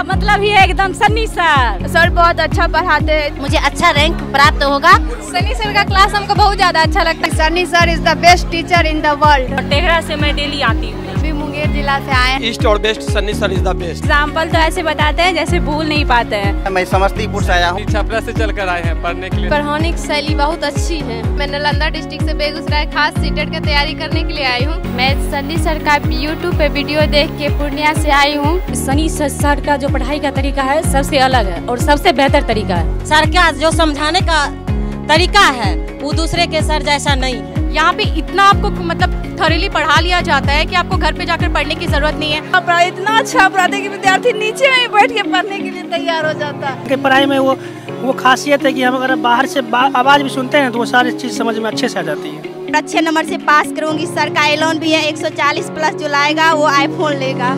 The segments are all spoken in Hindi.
का मतलब ही है एकदम सन्नी सर। सर बहुत अच्छा पढ़ाते हैं, मुझे अच्छा रैंक प्राप्त होगा। सन्नी सर का क्लास हमको बहुत ज्यादा अच्छा लगता है। Sunny sir is the best teacher in the world. टेहरा से मैं डेली आती हूँ। भी मुंगेर जिला से आए हैं। ईस्ट और best Sunny sir is the best. Example तो ऐसे बताते हैं जैसे भूल नहीं पाते हैं। मैं समस्तीपुर से आया हूँ, छपरा से चलकर आए हैं पढ़ने के लिए। पढ़ाने की शैली बहुत अच्छी है। मैं नालंदा डिस्ट्रिक्ट से बेगूसराय खास सीटेट की तैयारी करने के लिए आई हूँ। मैं सन्नी सर का यूट्यूब पे वीडियो देख के पूर्णिया से आई हूँ। सनी सर का जो पढ़ाई का तरीका है सबसे अलग है और सबसे बेहतर तरीका है। सर का जो समझाने का तरीका है वो दूसरे के सर जैसा नहीं है। यहाँ पे इतना आपको मतलब थॉरली पढ़ा लिया जाता है कि आपको घर पे जाकर पढ़ने की जरूरत नहीं है। इतना अच्छा पढ़ाते कि विद्यार्थी नीचे में ही बैठ के पढ़ने के लिए तैयार हो जाता है। पढ़ाई में वो खासियत है कि हम अगर बाहर से आवाज भी सुनते हैं तो वो सारी चीज समझ में अच्छे से आ जाती है। अच्छे नंबर से पास करूंगी। सर का ऐलान भी है 140 प्लस जो लाएगा वो आईफोन लेगा।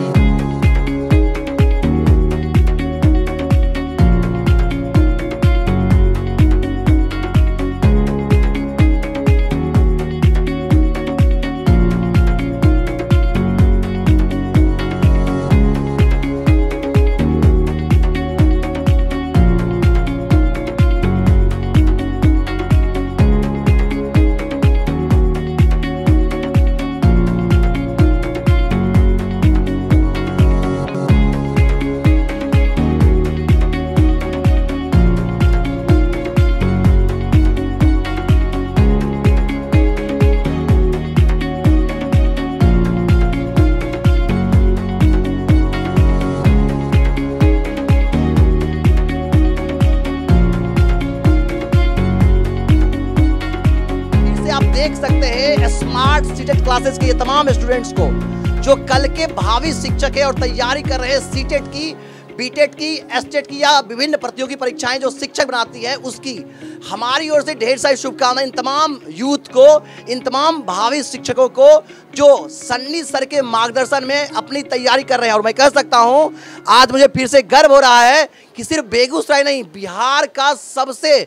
देख सकते हैं स्मार्ट सीटेट क्लासेस के ये तमाम स्टूडेंट्स को जो कल के भावी शिक्षक है और तैयारी कर रहे हैं सीटेट की, बीटेट की, एसटेट की या विभिन्न प्रतियोगी परीक्षाएं जो शिक्षक बनाती है उसकी हमारी ओर से ढेर सारी शुभकामनाएं इन तमाम यूथ को, इन तमाम भावी शिक्षकों को जो सन्नी सर के मार्गदर्शन में अपनी तैयारी कर रहे हैं। और मैं कह सकता हूं आज मुझे फिर से गर्व हो रहा है कि सिर्फ बेगूसराय नहीं, बिहार का सबसे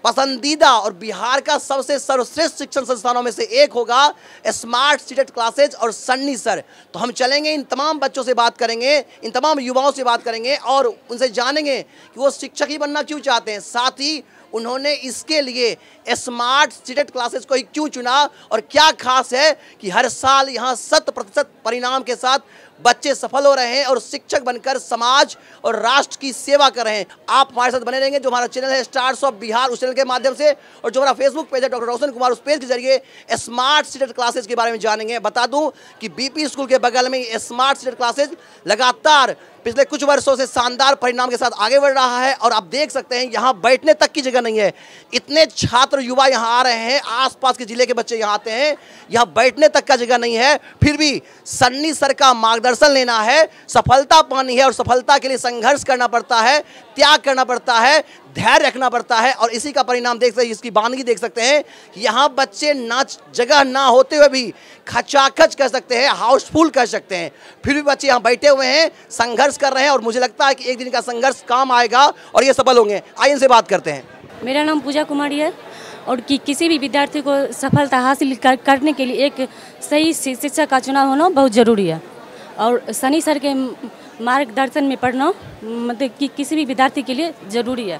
पसंदीदा और बिहार का सबसे सर्वश्रेष्ठ शिक्षण संस्थानों में से एक होगा स्मार्ट सीटेट क्लासेज और सन्नी सर। तो हम चलेंगे, इन तमाम बच्चों से बात करेंगे, इन तमाम युवाओं से बात करेंगे और उनसे जानेंगे कि वो शिक्षक ही बनना क्यों चाहते हैं, साथ ही उन्होंने इसके लिए स्मार्ट सीटेट क्लासेस को ही क्यों चुना और क्या खास है कि हर साल यहाँ 100% परिणाम के साथ बच्चे सफल हो रहे हैं और शिक्षक बनकर समाज और राष्ट्र की सेवा कर रहे हैं। आप हमारे साथ बने रहेंगे। जो हमारा चैनल है स्टार्स ऑफ बिहार, उस चैनल के माध्यम से, और जो हमारा फेसबुक पेज है डॉक्टर रोशन कुमार, उस पेज के जरिए स्मार्ट सीटेट क्लासेज के बारे में जानेंगे। बता दूं कि बीपी स्कूल के बगल में स्मार्ट सीटेट क्लासेज लगातार पिछले कुछ वर्षों से शानदार परिणाम के साथ आगे बढ़ रहा है और आप देख सकते हैं यहाँ बैठने तक की जगह नहीं है। इतने छात्र युवा यहाँ आ रहे हैं, आसपास के जिले के बच्चे यहाँ आते हैं, यहाँ बैठने तक का जगह नहीं है। फिर भी सन्नी सर का मार्गदर्शन लेना है, सफलता पानी है और सफलता के लिए संघर्ष करना पड़ता है, त्याग करना पड़ता है, धैर्य रखना पड़ता है और इसी का परिणाम देख सकते हैं। इसकी वानगी देख सकते हैं। यहाँ बच्चे नाच जगह ना होते हुए भी खचाखच कह सकते हैं, हाउसफुल कह सकते हैं, फिर भी बच्चे यहाँ बैठे हुए हैं, संघर्ष कर रहे हैं और मुझे लगता है कि एक दिन का संघर्ष काम आएगा और ये सफल होंगे। आइए इनसे बात करते हैं। मेरा नाम पूजा कुमारी है और किसी भी विद्यार्थी को सफलता हासिल करने के लिए एक सही शिक्षक का चुनाव होना बहुत ज़रूरी है और सनी सर के मार्गदर्शन में पढ़ना मतलब कि किसी भी विद्यार्थी के लिए ज़रूरी है।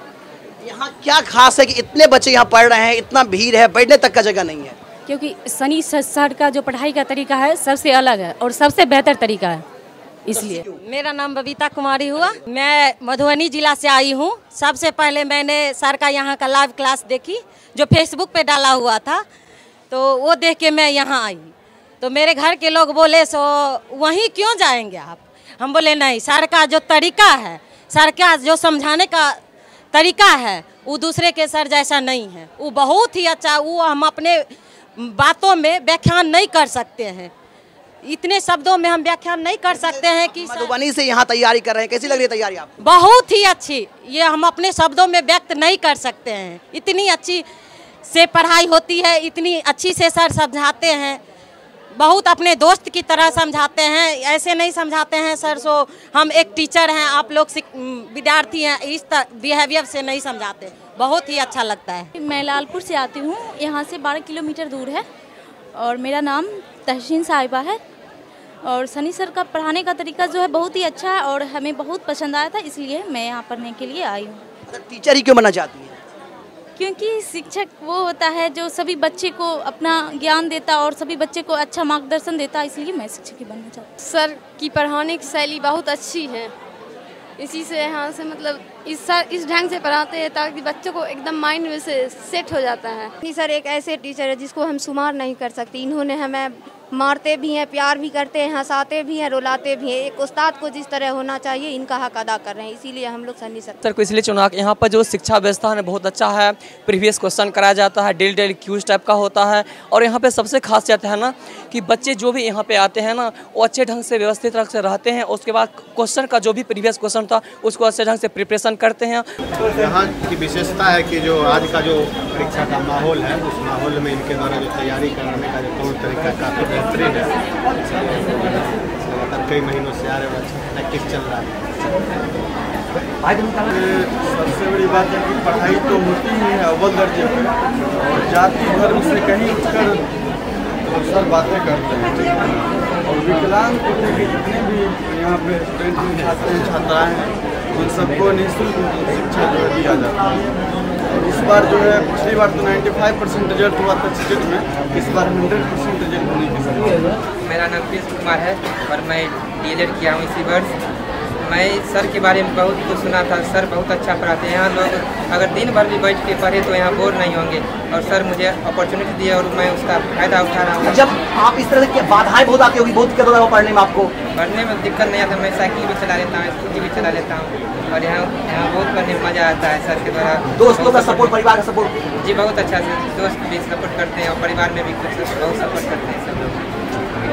यहाँ क्या खास है कि इतने बच्चे यहाँ पढ़ रहे हैं, इतना भीड़ है, बैठने तक का जगह नहीं है? क्योंकि सनी सर का जो पढ़ाई का तरीका है सबसे अलग है और सबसे बेहतर तरीका है, इसलिए। मेरा नाम बबीता कुमारी हुआ, मैं मधुबनी जिला से आई हूँ। सबसे पहले मैंने सर का यहाँ का लाइव क्लास देखी जो फेसबुक पे डाला हुआ था, तो वो देख के मैं यहाँ आई। तो मेरे घर के लोग बोले सो वहीं क्यों जाएंगे आप? हम बोले नहीं, सर का जो तरीका है, सर का जो समझाने का तरीका है वो दूसरे के सर जैसा नहीं है। वो बहुत ही अच्छा, वो हम अपने बातों में व्याख्यान नहीं कर सकते हैं, इतने शब्दों में हम व्याख्यान नहीं कर सकते हैं कि मधुबनी से यहाँ तैयारी कर रहे हैं, कैसी लग रही है तैयारी आपको? बहुत ही अच्छी, ये हम अपने शब्दों में व्यक्त नहीं कर सकते हैं। इतनी अच्छी से पढ़ाई होती है, इतनी अच्छी से सर समझाते हैं, बहुत अपने दोस्त की तरह समझाते हैं, ऐसे नहीं समझाते हैं सर सो हम एक टीचर हैं, आप लोग विद्यार्थी हैं, इस बिहेवियर से नहीं समझाते। बहुत ही अच्छा लगता है। मैं लालपुर से आती हूँ, यहाँ से 12 किलोमीटर दूर है और मेरा नाम तहसीन साहिबा है और सनी सर का पढ़ाने का तरीका जो है बहुत ही अच्छा है और हमें बहुत पसंद आया था, इसलिए मैं यहाँ पढ़ने के लिए आई हूँ। टीचर ही क्यों बनना चाहती हैं? क्योंकि शिक्षक वो होता है जो सभी बच्चे को अपना ज्ञान देता और सभी बच्चे को अच्छा मार्गदर्शन देता, इसलिए मैं शिक्षक ही बनना चाहती हूँ। सर की पढ़ाने की शैली बहुत अच्छी है, इसी से यहाँ से मतलब इस ढंग से पढ़ाते हैं ताकि बच्चों को एकदम माइंड में से सेट हो जाता है। सर एक ऐसे टीचर है जिसको हम शुमार नहीं कर सकते। इन्होंने हमें मारते भी हैं, प्यार भी करते हैं, हंसाते भी हैं, रुलाते भी हैं। एक उस्ताद को जिस तरह होना चाहिए इनका हक अदा कर रहे हैं, इसीलिए हम लोग सनी सर को इसलिए चुना। यहाँ पर जो शिक्षा व्यवस्था है बहुत अच्छा है, प्रीवियस क्वेश्चन कराया जाता है, डेली क्यूज टाइप का होता है। और यहाँ पे सबसे खास बात है ना कि बच्चे जो भी यहाँ पे आते हैं ना वो अच्छे ढंग से व्यवस्थित ढंग से रहते हैं। उसके बाद क्वेश्चन का जो भी प्रीवियस क्वेश्चन था उसको अच्छे ढंग से प्रिपरेशन करते हैं। यहाँ की विशेषता है कि जो आज का जो परीक्षा का माहौल है उस माहौल में इनके द्वारा जो तैयारी करने का जो तौर तरीका काफ़ी बेहतरीन है। कई महीनों से आ रहे हैं, प्रैक्टिस चल रहा है। सबसे बड़ी बात है कि पढ़ाई तो होती ही है अव्वल दर्जे पे, और जाति धर्म से कहीं उठकर अवसर बातें करते हैं। और विकलांग कोटे के जितने भी यहाँ पे स्टूडेंट छात्र हैं छात्राएँ हैं उन सबको निःशुल्क शिक्षा जो दिया जाता है। इस बार जो है पिछली बार तो 95% रिजल्ट हुआ था सीटेट में, इस बार 100% रिजल्ट होने की संभावना है। मेरा नाम कृष्ण कुमार है और मैं DELED किया हूँ इसी वर्ष। मैं सर के बारे में बहुत कुछ सुना था, सर बहुत अच्छा पढ़ाते हैं। यहाँ लोग अगर दिन भर भी बैठ के पढ़े तो यहाँ बोर नहीं होंगे, और सर मुझे अपॉर्चुनिटी दिया और मैं उसका फायदा उठा रहा हूँ। जब आप इस तरह की बाधाएं बहुत आती होगी, बहुत दिक्कत होता है पढ़ने में आपको? पढ़ने में दिक्कत नहीं आता, मैं साइकिल भी चला लेता हूँ, स्कूटी भी चला लेता हूँ, और यहाँ बहुत पढ़ने में मज़ा आता है सर के द्वारा। दोस्तों का सपोर्ट, परिवार का सपोर्ट? जी बहुत अच्छा से, दोस्त भी सपोर्ट करते हैं और परिवार में भी कुछ बहुत सपोर्ट करते हैं सब लोग।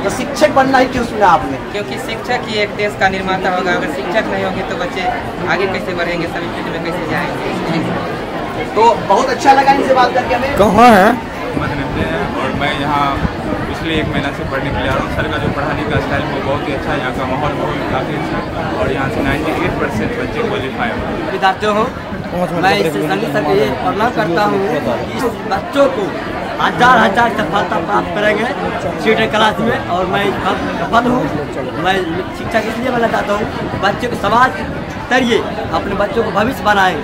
तो शिक्षक बनना ही क्यों चुना आपने? क्योंकि शिक्षक ही एक देश का निर्माता होगा। अगर शिक्षक नहीं होंगे तो बच्चे आगे कैसे बढ़ेंगे, सभी फील्ड में कैसे जाएंगे। तो बहुत अच्छा लगा इनसे बात करके हमें। कहाँ है? और मैं यहाँ पिछले 1 महीना से पढ़ने के लिए आ रहा हूँ। सर का जो पढ़ाने का स्टाइल वो बहुत ही अच्छा है, यहाँ का माहौल बहुत काफ़ी अच्छा है, और यहाँ से 98% बच्चे क्वालिफाई हो। विद्यार्थियों हो, मैं इस सनी सर ये प्रणव करता हूँ कि इस बच्चों को हजार सफलता प्राप्त करेंगे सीटेट क्लास में। और मैं सफल हूँ। मैं शिक्षक इसलिए बनना चाहता हूँ बच्चों को समाज करिए, अपने बच्चों को भविष्य बनाए,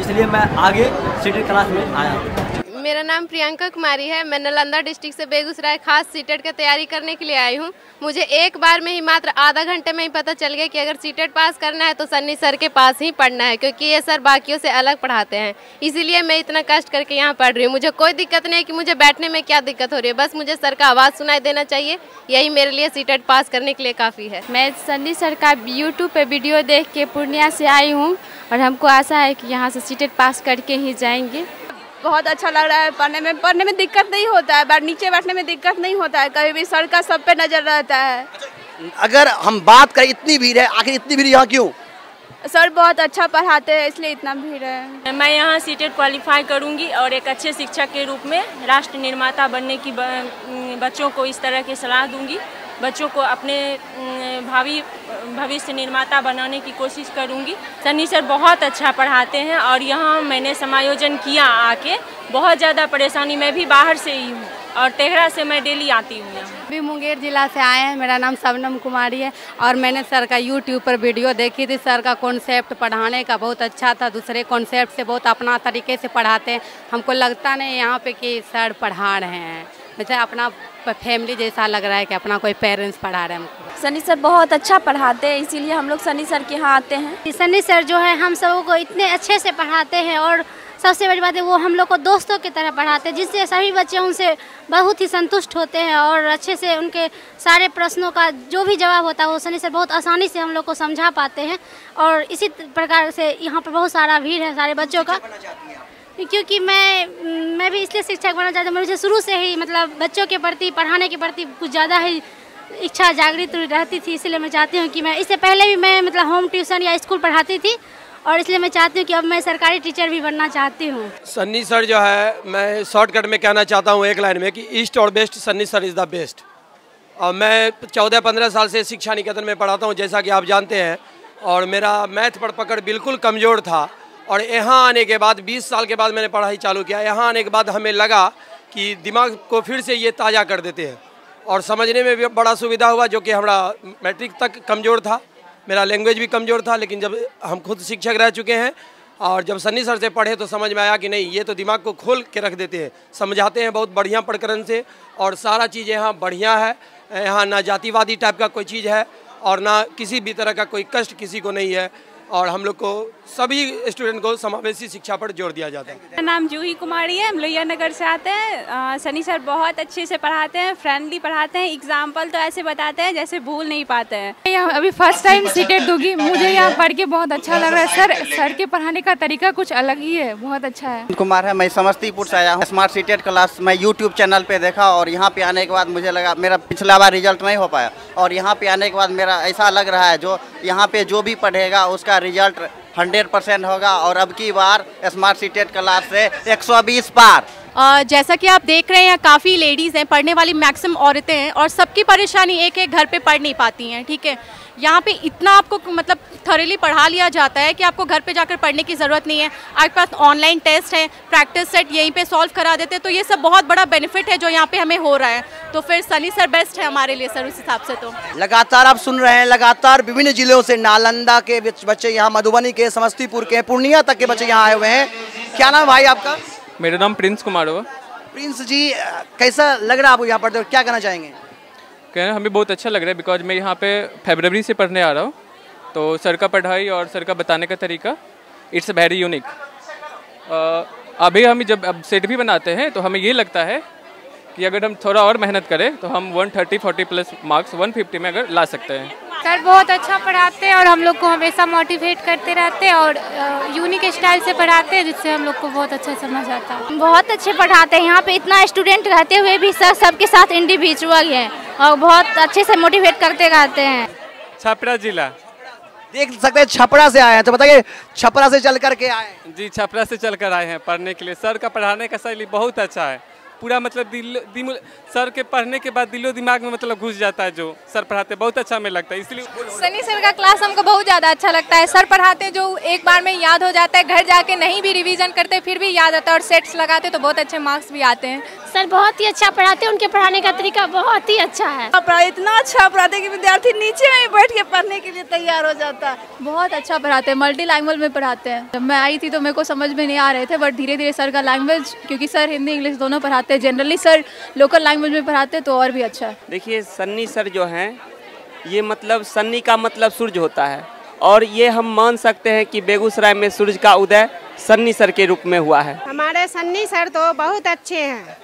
इसलिए मैं आगे सीटेट क्लास में आया। मेरा नाम प्रियंका कुमारी है। मैं नालंदा डिस्ट्रिक्ट से बेगूसराय खास सीटेट की तैयारी करने के लिए आई हूँ। मुझे एक बार में ही मात्र आधा घंटे में ही पता चल गया कि अगर सीटेट पास करना है तो सन्नी सर के पास ही पढ़ना है, क्योंकि ये सर बाकियों से अलग पढ़ाते हैं। इसीलिए मैं इतना कष्ट करके यहाँ पढ़ रही हूँ। मुझे कोई दिक्कत नहीं है कि मुझे बैठने में क्या दिक्कत हो रही है, बस मुझे सर का आवाज़ सुनाई देना चाहिए, यही मेरे लिए सीटेट पास करने के लिए काफ़ी है। मैं सन्नी सर का यूट्यूब पे वीडियो देख के पूर्णिया से आई हूँ और हमको आशा है कि यहाँ से सीटेट पास करके ही जाएंगे। बहुत अच्छा लग रहा है पढ़ने में दिक्कत नहीं होता है, नीचे बैठने में दिक्कत नहीं होता है, कभी भी सर का सब पे नजर रहता है। अगर हम बात करें इतनी भीड़ है, आखिर इतनी भीड़ यहाँ क्यों? सर बहुत अच्छा पढ़ाते हैं इसलिए इतना भीड़ है। मैं यहाँ सीटेट क्वालिफाई करूँगी और एक अच्छे शिक्षक के रूप में राष्ट्र निर्माता बनने की बच्चों को इस तरह की सलाह दूंगी। बच्चों को अपने भावी भविष्य निर्माता बनाने की कोशिश करूंगी। सन्नी सर बहुत अच्छा पढ़ाते हैं और यहाँ मैंने समायोजन किया आके, बहुत ज़्यादा परेशानी, मैं भी बाहर से ही हूँ और तेघड़ा से मैं डेली आती हूँ यहाँ। भी मुंगेर जिला से आए हैं। मेरा नाम शबनम कुमारी है और मैंने सर का यूट्यूब पर वीडियो देखी थी। सर का कॉन्सेप्ट पढ़ाने का बहुत अच्छा था, दूसरे कॉन्सेप्ट से बहुत अपना तरीके से पढ़ाते हैं। हमको लगता नहीं यहाँ पे कि सर पढ़ा रहे हैं, जैसे अपना फैमिली जैसा लग रहा है कि अपना कोई पेरेंट्स पढ़ा रहे हैं हमको। सनी सर बहुत अच्छा पढ़ाते हैं, इसीलिए हम लोग सनी सर के यहाँ आते हैं। सनी सर जो है हम सबों को इतने अच्छे से पढ़ाते हैं और सबसे बड़ी बात है वो हम लोग को दोस्तों की तरह पढ़ाते हैं, जिससे सभी बच्चे उनसे बहुत ही संतुष्ट होते हैं और अच्छे से उनके सारे प्रश्नों का जो भी जवाब होता है वो सनी सर बहुत आसानी से हम लोग को समझा पाते हैं। और इसी प्रकार से यहाँ पर बहुत सारा भीड़ है सारे बच्चों का, क्योंकि मैं भी इसलिए शिक्षक बनना चाहती हूँ। मुझे शुरू से ही मतलब बच्चों के प्रति, पढ़ाने के प्रति कुछ ज़्यादा ही इच्छा जागृत रहती थी, इसलिए मैं चाहती हूँ कि मैं इससे पहले भी मैं मतलब होम ट्यूशन या स्कूल पढ़ाती थी और इसलिए मैं चाहती हूँ कि अब मैं सरकारी टीचर भी बनना चाहती हूँ। सन्नी सर जो है, मैं शॉर्टकट में कहना चाहता हूँ एक लाइन में कि ईस्ट और best Sunny sir is the best. और मैं 14-15 साल से शिक्षा निकेतन में पढ़ाता हूँ, जैसा कि आप जानते हैं, और मेरा मैथ पर पकड़ बिल्कुल कमज़ोर था। और यहाँ आने के बाद 20 साल के बाद मैंने पढ़ाई चालू किया। यहाँ आने के बाद हमें लगा कि दिमाग को फिर से ये ताज़ा कर देते हैं, और समझने में भी बड़ा सुविधा हुआ, जो कि हमारा मैट्रिक तक कमज़ोर था, मेरा लैंग्वेज भी कमज़ोर था। लेकिन जब हम खुद शिक्षक रह चुके हैं और जब सन्नी सर से पढ़े तो समझ में आया कि नहीं, ये तो दिमाग को खोल के रख देते हैं, समझाते हैं बहुत बढ़िया प्रकरण से, और सारा चीज़ यहाँ बढ़िया है। यहाँ ना जातिवादी टाइप का कोई चीज़ है और ना किसी भी तरह का कोई कष्ट किसी को नहीं है, और हम लोग को सभी स्टूडेंट को समावेशी शिक्षा पर जोर दिया जाता है। मेरा नाम जूही कुमारी है, हम लोहिया नगर से आते हैं। सनी सर बहुत अच्छे से पढ़ाते हैं, फ्रेंडली पढ़ाते हैं, एग्जाम्पल तो ऐसे बताते हैं जैसे भूल नहीं पाते हैं। यहाँ अभी फर्स्ट टाइम सीटेट दूंगी, मुझे यहाँ पढ़ के बहुत अच्छा लग रहा है। सर के पढ़ाने का तरीका कुछ अलग ही है, बहुत अच्छा है। कुमार है, मैं समस्तीपुर से आया हूँ। स्मार्ट सीटेट क्लास मैं यूट्यूब चैनल पे देखा और यहाँ पे आने के बाद मुझे लगा, मेरा पिछला बार रिजल्ट नहीं हो पाया और यहाँ पे आने के बाद मेरा ऐसा लग रहा है जो यहाँ पे जो भी पढ़ेगा उसका रिजल्ट 100% होगा, और अब की बार स्मार्ट सीटेट क्लास से 120 पार। जैसा कि आप देख रहे हैं, काफ़ी लेडीज़ हैं, पढ़ने वाली मैक्सिमम औरतें हैं, और सबकी परेशानी एक है, घर पे पढ़ नहीं पाती हैं। ठीक है, यहाँ पे इतना आपको मतलब थॉरली पढ़ा लिया जाता है कि आपको घर पे जाकर पढ़ने की ज़रूरत नहीं है। आपके पास ऑनलाइन टेस्ट है, प्रैक्टिस सेट यहीं पे सॉल्व करा देते हैं, तो ये सब बहुत बड़ा बेनिफिट है जो यहाँ पे हमें हो रहा है। तो फिर सनी सर बेस्ट है हमारे लिए सर, उस हिसाब से। तो लगातार आप सुन रहे हैं, लगातार विभिन्न जिलों से, नालंदा के बच्चे यहाँ, मधुबनी के, समस्तीपुर के, पूर्णिया तक के बच्चे यहाँ आए हुए हैं। क्या नाम भाई आपका? मेरा नाम प्रिंस कुमार हुआ। प्रिंस जी, कैसा लग रहा है आपको यहाँ पढ़ते हो, क्या कहना चाहेंगे? कहना हमें बहुत अच्छा लग रहा है, बिकॉज मैं यहाँ पे फरवरी से पढ़ने आ रहा हूँ, तो सर का पढ़ाई और सर का बताने का तरीका इट्स वेरी यूनिक। अभी हम जब अब सेट भी बनाते हैं तो हमें ये लगता है कि अगर हम थोड़ा और मेहनत करें तो हम 130-40 प्लस मार्क्स 150 में अगर ला सकते हैं। सर बहुत अच्छा पढ़ाते हैं और हम लोग को हमेशा मोटिवेट करते रहते हैं और यूनिक स्टाइल से पढ़ाते हैं, जिससे हम लोग को बहुत अच्छा समझ आता है। बहुत अच्छे पढ़ाते हैं। यहाँ पे इतना स्टूडेंट रहते हुए भी सर सबके साथ इंडिविजुअल हैं और बहुत अच्छे से मोटिवेट करते रहते हैं। छपरा जिला देख सकते हैं, छपरा से आए हैं, तो बताइए छपरा से चल कर के आए? जी, छपरा से चल कर आए हैं पढ़ने के लिए। सर का पढ़ाने का शैली बहुत अच्छा है, पूरा मतलब सर के पढ़ने के बाद दिलो दिमाग में मतलब घुस जाता है। जो सर पढ़ाते बहुत अच्छा हमें लगता है, इसलिए सनी सर का क्लास हमको बहुत ज़्यादा अच्छा लगता है। सर पढ़ाते जो एक बार में याद हो जाता है, घर जाके नहीं भी रिवीजन करते फिर भी याद आता है, और सेट्स लगाते तो बहुत अच्छे मार्क्स भी आते हैं। सर बहुत ही अच्छा पढ़ाते हैं, उनके पढ़ाने का तरीका बहुत ही अच्छा है। इतना अच्छा पढ़ाते कि विद्यार्थी नीचे में बैठ के पढ़ने के लिए तैयार हो जाता है। बहुत अच्छा पढ़ाते हैं, मल्टी लैंग्वेज में पढ़ाते हैं। जब मैं आई थी तो मेरे को समझ में नहीं आ रहे थे, बट धीरे धीरे सर का लैंग्वेज, क्योंकि सर हिंदी इंग्लिश दोनों पढ़ाते हैं, जनरली सर लोकल लैंग्वेज में पढ़ाते हैं तो और भी अच्छा है। देखिए, सन्नी सर जो हैं, ये मतलब सन्नी का मतलब सूरज होता है, और ये हम मान सकते हैं कि बेगूसराय में सूरज का उदय सन्नी सर के रूप में हुआ है। हमारे सन्नी सर तो बहुत अच्छे हैं।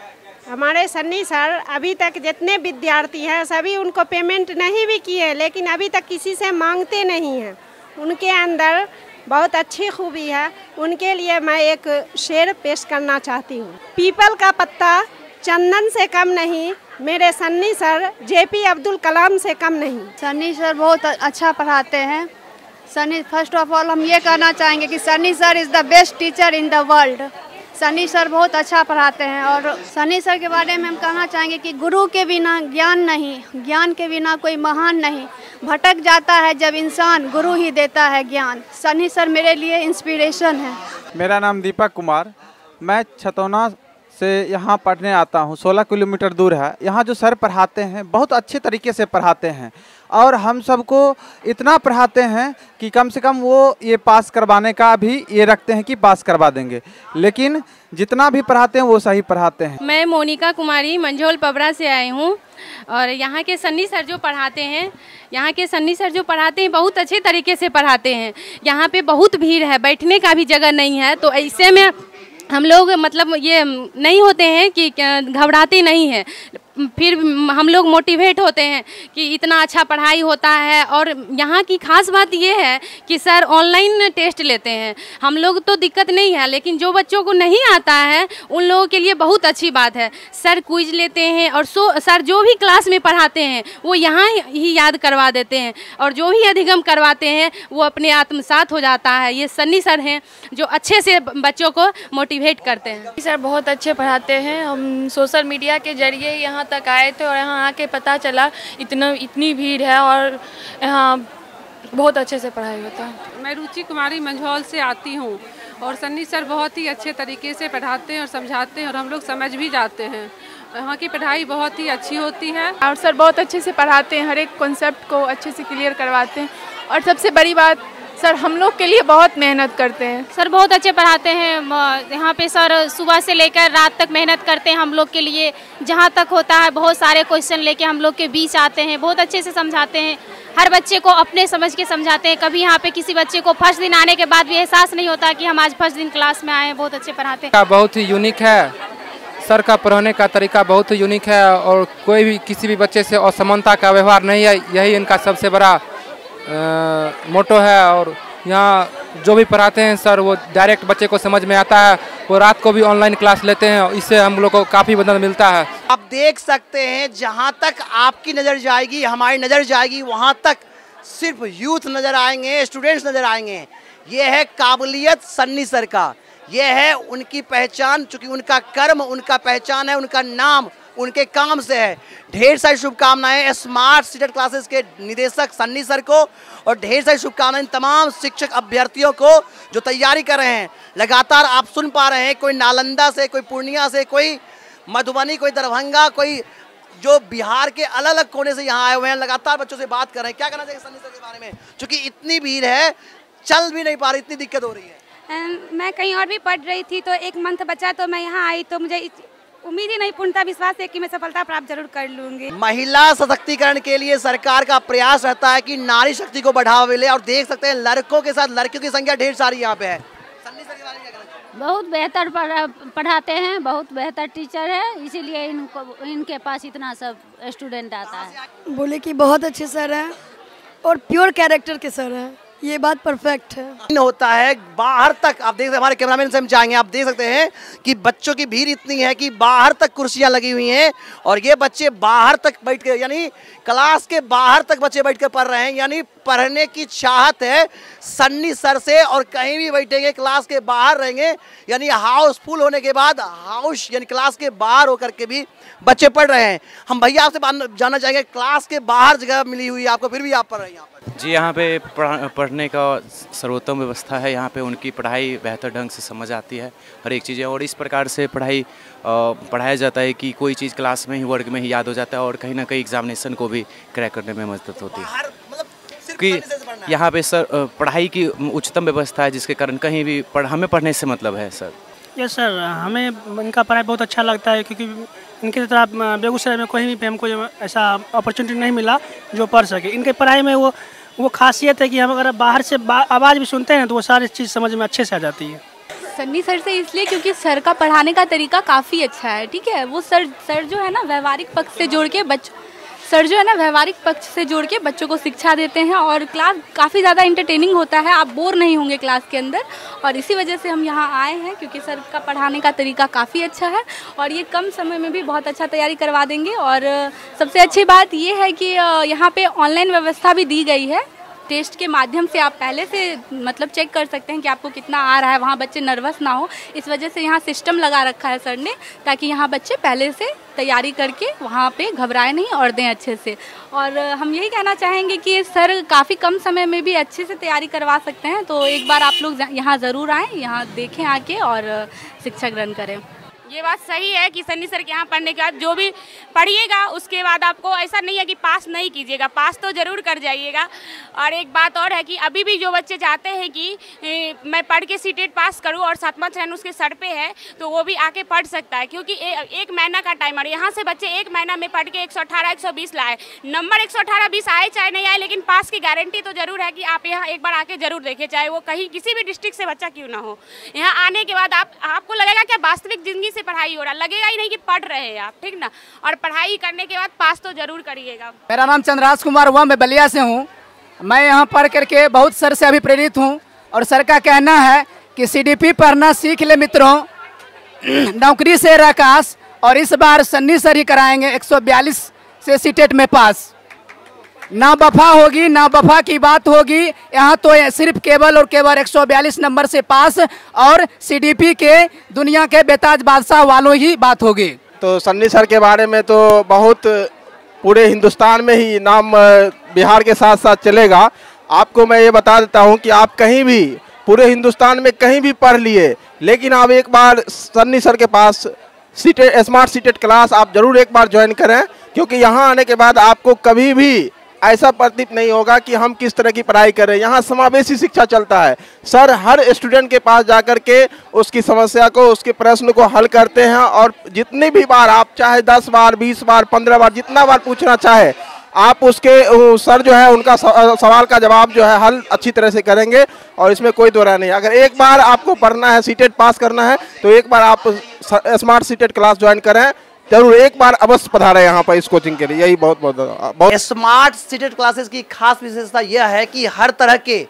हमारे सन्नी सर अभी तक जितने विद्यार्थी हैं सभी उनको पेमेंट नहीं भी किए, लेकिन अभी तक किसी से मांगते नहीं हैं। उनके अंदर बहुत अच्छी खूबी है। उनके लिए मैं एक शेर पेश करना चाहती हूँ। पीपल का पत्ता चंदन से कम नहीं, मेरे सन्नी सर जेपी अब्दुल कलाम से कम नहीं। सन्नी सर बहुत अच्छा पढ़ाते हैं। सन्नी, फर्स्ट ऑफ ऑल हम ये कहना चाहेंगे कि Sunny sir is the best teacher in the world. Sunny sir बहुत अच्छा पढ़ाते हैं, और सन्नी सर के बारे में हम कहना चाहेंगे कि गुरु के बिना ज्ञान नहीं, ज्ञान के बिना कोई महान नहीं। भटक जाता है जब इंसान, गुरु ही देता है ज्ञान। सन्नी सर मेरे लिए इंस्पिरेशन है। मेरा नाम दीपक कुमार, मैं छतौना से यहाँ पढ़ने आता हूँ। 16 किलोमीटर दूर है। यहाँ जो सर पढ़ाते हैं बहुत अच्छे तरीके से पढ़ाते हैं, और हम सबको इतना पढ़ाते हैं कि कम से कम वो ये पास करवाने का भी ये रखते हैं कि पास करवा देंगे, लेकिन जितना भी पढ़ाते हैं वो सही पढ़ाते हैं। मैं मोनिका कुमारी मंझोल पबरा से आई हूँ, और यहाँ के सन्नी सर जो पढ़ाते हैं, बहुत अच्छे तरीके से पढ़ाते हैं। यहाँ पे बहुत भीड़ है, बैठने का भी जगह नहीं है, तो ऐसे में हम लोग मतलब ये नहीं होते हैं कि घबराते नहीं हैं, फिर हम लोग मोटिवेट होते हैं कि इतना अच्छा पढ़ाई होता है। और यहाँ की खास बात ये है कि सर ऑनलाइन टेस्ट लेते हैं। हम लोग तो दिक्कत नहीं है, लेकिन जो बच्चों को नहीं आता है उन लोगों के लिए बहुत अच्छी बात है। सर क्विज लेते हैं, और सर जो भी क्लास में पढ़ाते हैं वो यहाँ ही याद करवा देते हैं, और जो भी अधिगम करवाते हैं वो अपने आत्मसात हो जाता है। ये सन्नी सर हैं जो अच्छे से बच्चों को मोटिवेट करते हैं। सर बहुत अच्छे पढ़ाते हैं। हम सोशल मीडिया के जरिए यहाँ तक आए थे, और यहाँ आके पता चला इतनी भीड़ है, और यहाँ बहुत अच्छे से पढ़ाई होता है। मैं रुचि कुमारी मंझौल से आती हूँ, और सन्नी सर बहुत ही अच्छे तरीके से पढ़ाते हैं और समझाते हैं, और हम लोग समझ भी जाते हैं। यहाँ की पढ़ाई बहुत ही अच्छी होती है और सर बहुत अच्छे से पढ़ाते हैं, हर एक कॉन्सेप्ट को अच्छे से क्लियर करवाते हैं। और सबसे बड़ी बात सर हम लोग के लिए बहुत मेहनत करते हैं। सर बहुत अच्छे पढ़ाते हैं यहाँ पे। सर सुबह से लेकर रात तक मेहनत करते हैं हम लोग के लिए, जहाँ तक होता है बहुत सारे क्वेश्चन लेके हम लोग के बीच आते हैं, बहुत अच्छे से समझाते हैं, हर बच्चे को अपने समझ के समझाते हैं। कभी यहाँ पे किसी बच्चे को फर्स्ट दिन आने के बाद भी एहसास नहीं होता कि हम आज फर्स्ट दिन क्लास में आए हैं। बहुत अच्छे पढ़ाते हैं। बहुत ही यूनिक है, सर का पढ़ाने का तरीका बहुत ही यूनिक है और कोई भी किसी भी बच्चे से असमानता का व्यवहार नहीं है, यही इनका सबसे बड़ा मोटो है। और यहाँ जो भी पढ़ाते हैं सर वो डायरेक्ट बच्चे को समझ में आता है। वो रात को भी ऑनलाइन क्लास लेते हैं, इससे हम लोग को काफ़ी मदद मिलता है। आप देख सकते हैं जहाँ तक आपकी नज़र जाएगी, हमारी नज़र जाएगी, वहाँ तक सिर्फ यूथ नज़र आएंगे, स्टूडेंट्स नज़र आएंगे। ये है काबिलियत सन्नी सर का, ये है उनकी पहचान, चूँकि उनका कर्म उनका पहचान है, उनका नाम उनके काम से है। ढेर सारी शुभकामनाएं स्मार्ट सीटेट क्लासेस के निदेशक सन्नी सर को और ढेर सारी शुभकामनाएं तमाम शिक्षक अभ्यर्थियों को जो तैयारी कर रहे हैं। लगातार आप सुन पा रहे हैं, कोई नालंदा से, कोई पूर्णिया से, कोई मधुबनी, कोई दरभंगा, कोई जो बिहार के अलग अलग कोने से यहाँ आए हुए हैं, लगातार बच्चों से बात कर रहे हैं। क्या कहना चाहिए सन्नी सर के बारे में, चूँकि इतनी भीड़ है, चल भी नहीं पा रही, इतनी दिक्कत हो रही है। मैं कहीं और भी पढ़ रही थी तो एक मंथ बचा तो मैं यहाँ आई तो मुझे उम्मीद ही नहीं, पूर्णतः विश्वास है कि मैं सफलता प्राप्त जरूर कर लूंगी। महिला सशक्तिकरण के लिए सरकार का प्रयास रहता है कि नारी शक्ति को बढ़ावा मिले और देख सकते हैं लड़कों के साथ लड़कियों की संख्या ढेर सारी यहाँ पे है। बहुत बेहतर पढ़ाते हैं, बहुत बेहतर टीचर है, इसीलिए इनके पास इतना सब स्टूडेंट आता है। बोले कि बहुत अच्छे सर हैं और प्योर कैरेक्टर के सर हैं, ये बात परफेक्ट है। होता है बाहर तक, आप देख सकते हैं, हमारे कैमरामैन से हम जाएंगे, आप देख सकते हैं कि बच्चों की भीड़ इतनी है कि बाहर तक कुर्सियां लगी हुई हैं और ये बच्चे बाहर तक बैठ के, यानी क्लास के बाहर तक बच्चे बैठ कर पढ़ रहे हैं। यानी पढ़ने की चाहत है सन्नी सर से और कहीं भी बैठेंगे क्लास के बाहर रहेंगे, यानी हाउसफुल होने के बाद हाउस यानी क्लास के बाहर होकर के भी बच्चे पढ़ रहे हैं। हम भैया आपसे जानना चाहेंगे, क्लास के बाहर जगह मिली हुई है आपको, फिर भी आप पढ़ रहे हैं यहाँ पर? जी, यहाँ पे पढ़ने का सर्वोत्तम व्यवस्था है। यहाँ पे उनकी पढ़ाई बेहतर ढंग से समझ आती है हर एक चीज़ें, और इस प्रकार से पढ़ाया जाता है कि कोई चीज़ क्लास में ही, वर्ग में ही याद हो जाता है और कहीं ना कहीं एग्जामिनेशन को भी क्रैक करने में मदद होती है। कि यहाँ पे सर पढ़ाई की उच्चतम व्यवस्था है, जिसके कारण कहीं भी हमें पढ़ने से मतलब है सर। यस सर, हमें इनका पढ़ाई बहुत अच्छा लगता है क्योंकि इनकी तरह बेगूसराय में कहीं भी हमको ऐसा अपॉर्चुनिटी नहीं मिला जो पढ़ सके। इनके पढ़ाई में वो खासियत है कि हम अगर बाहर से आवाज़ भी सुनते हैं तो वो सारी चीज़ समझ में अच्छे से आ जाती है। सन्नी सर से इसलिए क्योंकि सर का पढ़ाने का तरीका काफ़ी अच्छा है, ठीक है। वो सर जो है ना व्यवहारिक पक्ष से जोड़ के बच्चों को शिक्षा देते हैं और क्लास काफ़ी ज़्यादा इंटरटेनिंग होता है, आप बोर नहीं होंगे क्लास के अंदर। और इसी वजह से हम यहाँ आए हैं क्योंकि सर का पढ़ाने का तरीका काफ़ी अच्छा है और ये कम समय में भी बहुत अच्छा तैयारी करवा देंगे। और सबसे अच्छी बात ये है कि यहाँ पे ऑनलाइन व्यवस्था भी दी गई है। टेस्ट के माध्यम से आप पहले से मतलब चेक कर सकते हैं कि आपको कितना आ रहा है, वहाँ बच्चे नर्वस ना हो, इस वजह से यहाँ सिस्टम लगा रखा है सर ने, ताकि यहाँ बच्चे पहले से तैयारी करके वहाँ पे घबराए नहीं और दें अच्छे से। और हम यही कहना चाहेंगे कि सर काफ़ी कम समय में भी अच्छे से तैयारी करवा सकते हैं, तो एक बार आप लोग यहाँ ज़रूर आएँ, यहाँ देखें आके और शिक्षा ग्रहण करें। ये बात सही है कि सन्नी सर के यहाँ पढ़ने के बाद जो भी पढ़िएगा उसके बाद आपको ऐसा नहीं है कि पास नहीं कीजिएगा, पास तो ज़रूर कर जाइएगा। और एक बात और है कि अभी भी जो बच्चे चाहते हैं कि मैं पढ़ के सीटेट पास करूं और 7वां चयन उसके सर पे है तो वो भी आके पढ़ सकता है, क्योंकि एक महीना का टाइम और यहाँ से बच्चे एक महीना में पढ़ के 118 120 लाए। नंबर 118 20 आए चाहे नहीं आए, लेकिन पास की गारंटी तो ज़रूर है कि आप यहाँ एक बार आके ज़रूर देखें, चाहे वो कहीं किसी भी डिस्ट्रिक्ट से बच्चा क्यों ना हो। यहाँ आने के बाद आपको लगेगा कि वास्तविक जिंदगी पढ़ाई हो रहा, लगेगा ही नहीं कि पढ़ रहे हैं आप, ठीक ना। और पढ़ाई करने के बाद पास तो जरूर करिएगा। मेरा नाम चंद्रराज कुमार हुआ, मैं बलिया से हूँ। मैं यहाँ पढ़ करके बहुत सर से अभी प्रेरित हूँ और सर का कहना है कि सीडीपी पढ़ना सीख ले मित्रों, नौकरी से आकाश। और इस बार सन्नी सर ही कराएंगे 142 से सीटेट में पास। ना वफा होगी, ना वफा की बात होगी, यहाँ तो सिर्फ केवल और केवल 142 नंबर से पास और सीडीपी के दुनिया के बेताज बादशाह वालों ही बात होगी। तो सन्नी सर के बारे में तो बहुत पूरे हिंदुस्तान में ही नाम बिहार के साथ साथ चलेगा। आपको मैं ये बता देता हूँ कि आप कहीं भी पूरे हिंदुस्तान में कहीं भी पढ़ लिए, लेकिन आप एक बार सन्नी सर के पास स्मार्ट सीटेट क्लास आप जरूर एक बार ज्वाइन करें, क्योंकि यहाँ आने के बाद आपको कभी भी ऐसा प्रतीत नहीं होगा कि हम किस तरह की पढ़ाई कर रहे हैं। यहाँ समावेशी शिक्षा चलता है। सर हर स्टूडेंट के पास जाकर के उसकी समस्या को, उसके प्रश्न को हल करते हैं, और जितनी भी बार आप चाहे 10 बार 20 बार 15 बार जितना बार पूछना चाहे आप उसके सर जो है उनका सवाल का जवाब जो है हल अच्छी तरह से करेंगे, और इसमें कोई दो राय नहीं। अगर एक बार आपको पढ़ना है, सीटेट पास करना है, तो एक बार आप स्मार्ट सीटेट क्लास ज्वाइन करें, जरूर एक बार अवश्य पधारें यहाँ पर इस कोचिंग के लिए। यही बहुत स्मार्ट सीटेट क्लासेस की खास विशेषता यह है कि हर तरह के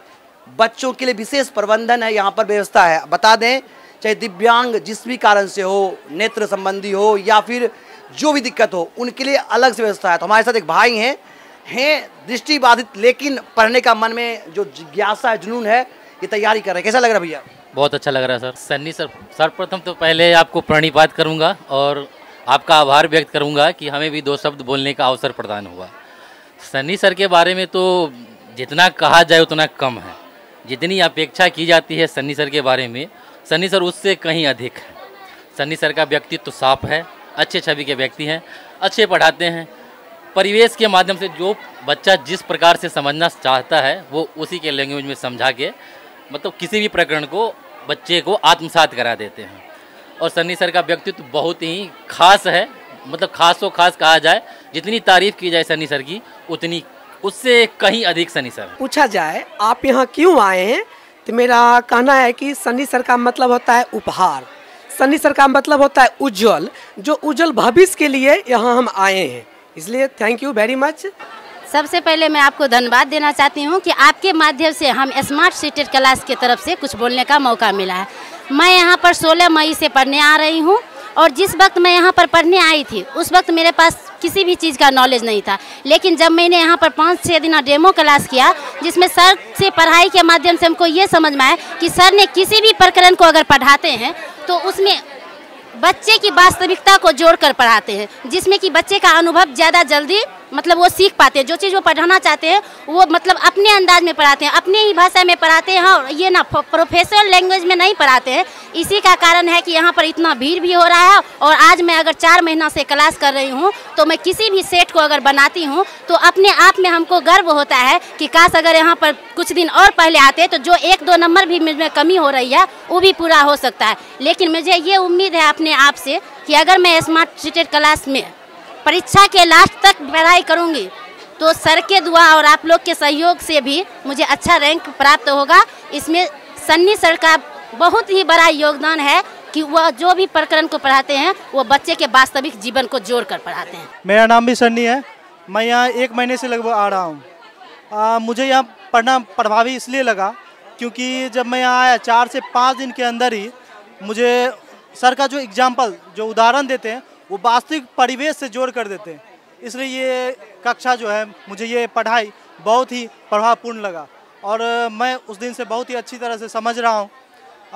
बच्चों के लिए विशेष प्रबंधन है, यहाँ पर व्यवस्था है। बता दें, चाहे दिव्यांग जिस भी कारण से हो, नेत्र संबंधी हो या फिर जो भी दिक्कत हो, उनके लिए अलग से व्यवस्था है। तो हमारे साथ एक भाई हैं दृष्टिबाधित, लेकिन पढ़ने का मन में जो जिज्ञासा है, जुनून है, ये तैयारी कर रहे हैं। कैसा लग रहा है भैया? बहुत अच्छा लग रहा है सर। सन्नी सर, सर्वप्रथम तो पहले आपको प्रणिपात करूँगा और आपका आभार व्यक्त करूंगा कि हमें भी 2 शब्द बोलने का अवसर प्रदान हुआ। सन्नी सर के बारे में तो जितना कहा जाए उतना कम है। जितनी अपेक्षा की जाती है सन्नी सर के बारे में, सन्नी सर उससे कहीं अधिक है। सन्नी सर का व्यक्तित्व साफ है, अच्छे छवि के व्यक्ति हैं, अच्छे पढ़ाते हैं। परिवेश के माध्यम से जो बच्चा जिस प्रकार से समझना चाहता है वो उसी के लैंग्वेज में समझा के मतलब किसी भी प्रकरण को बच्चे को आत्मसात करा देते हैं। और सन्नी सर का व्यक्तित्व बहुत ही खास है, मतलब खासों खास कहा जाए। जितनी तारीफ की जाए सन्नी सर की उतनी उससे कहीं अधिक सन्नी सर। पूछा जाए आप यहाँ क्यों आए हैं, तो मेरा कहना है कि सन्नी सर का मतलब होता है उपहार। सन्नी सर का मतलब होता है उज्जवल, जो उज्जवल भविष्य के लिए यहाँ हम आए हैं। इसलिए थैंक यू वेरी मच। सबसे पहले मैं आपको धन्यवाद देना चाहती हूँ कि आपके माध्यम से हम स्मार्ट सीटेट क्लास की तरफ से कुछ बोलने का मौका मिला है। मैं यहाँ पर 16 मई से पढ़ने आ रही हूँ, और जिस वक्त मैं यहाँ पर पढ़ने आई थी उस वक्त मेरे पास किसी भी चीज़ का नॉलेज नहीं था। लेकिन जब मैंने यहाँ पर 5-6 दिन डेमो क्लास किया, जिसमें सर से पढ़ाई के माध्यम से हमको ये समझ में आया कि सर ने किसी भी प्रकरण को अगर पढ़ाते हैं तो उसमें बच्चे की वास्तविकता को जोड़कर पढ़ाते हैं, जिसमें कि बच्चे का अनुभव ज़्यादा जल्दी मतलब वो सीख पाते हैं। जो चीज़ वो पढ़ाना चाहते हैं वो मतलब अपने अंदाज में पढ़ाते हैं, अपने ही भाषा में पढ़ाते हैं, और ये ना प्रोफेशनल लैंग्वेज में नहीं पढ़ाते हैं। इसी का कारण है कि यहाँ पर इतना भीड़ भी हो रहा है। और आज मैं अगर 4 महीना से क्लास कर रही हूँ तो मैं किसी भी सेट को अगर बनाती हूँ तो अपने आप में हमको गर्व होता है कि काश अगर यहाँ पर कुछ दिन और पहले आते तो जो 1-2 नंबर भी मुझमें कमी हो रही है वो भी पूरा हो सकता है। लेकिन मुझे ये उम्मीद है अपने आप से कि अगर मैं स्मार्ट सीटेट क्लास में परीक्षा के लास्ट तक पढ़ाई करूंगी तो सर के दुआ और आप लोग के सहयोग से भी मुझे अच्छा रैंक प्राप्त होगा। इसमें सन्नी सर का बहुत ही बड़ा योगदान है कि वह जो भी प्रकरण को पढ़ाते हैं वो बच्चे के वास्तविक जीवन को जोड़कर पढ़ाते हैं। मेरा नाम भी सन्नी है। मैं यहाँ 1 महीने से लगभग आ रहा हूँ। मुझे यहाँ पढ़ना प्रभावी इसलिए लगा क्योंकि जब मैं यहाँ आया 4 से 5 दिन के अंदर ही मुझे सर का जो एग्जाम्पल, जो उदाहरण देते हैं वो वास्तविक परिवेश से जोड़ कर देते हैं। इसलिए ये कक्षा जो है, मुझे ये पढ़ाई बहुत ही प्रभावपूर्ण लगा और मैं उस दिन से बहुत ही अच्छी तरह से समझ रहा हूँ।